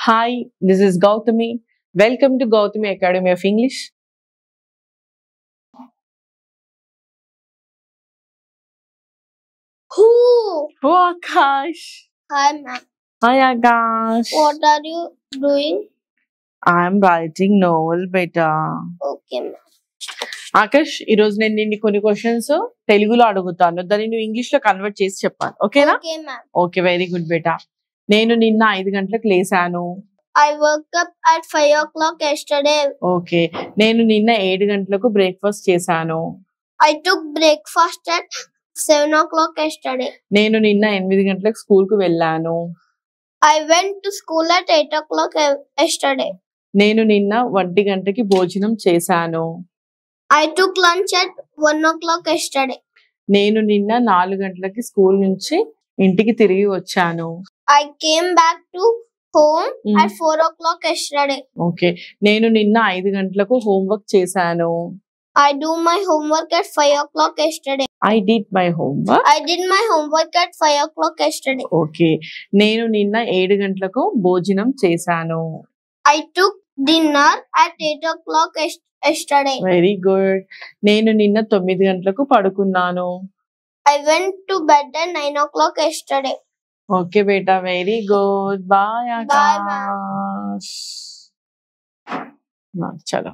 Hi, this is Gautami. Welcome to Gautami Academy of English. Who? Oh, Akash. Hi, ma'am. Hi, Akash. What are you doing? I'm writing novel, beta. Okay, ma'am. Akash ఈరోజు నేను నిన్ను కొన్ని questions తెలుగులో అడుగుతాను దాన్ని నువ్వు English లో convert చేసి చెప్పాలి ఓకేనా Okay, ma'am. Okay very good బేటా నేను నిన్న 5 గంటలకు లేసాను I woke up at 5 o'clock yesterday. Okay నేను నిన్న 7 గంటలకు బ్రేక్ఫాస్ట్ చేశాను I took breakfast at 7 o'clock yesterday. నేను నిన్న 8 గంటలకు స్కూల్ కు వెళ్ళాను I went to school at 8 o'clock yesterday. నేను నిన్న 1 గంటకి భోజనం చేశాను I took lunch at 1 o'clock yesterday. నేను నిన్న 4 గంటలకి స్కూల్ నుంచి ఇంటికి తిరిగి వచ్చాను I came back to home at 4 o'clock yesterday. Okay నేను నిన్న 5 గంటలకు హోంవర్క్ చేశాను I do my homework at 5 o'clock yesterday. I did my homework. I did my homework at 5 o'clock yesterday. Okay నేను నిన్న 7 గంటలకు భోజనం చేశాను I took dinner at 8 o'clock yesterday. Very good నేను నిన్న 9 గంటలకు పడుకున్నాను I went to bed at 9 o'clock yesterday. Okay బేటా very good boy Bye, Akash చలో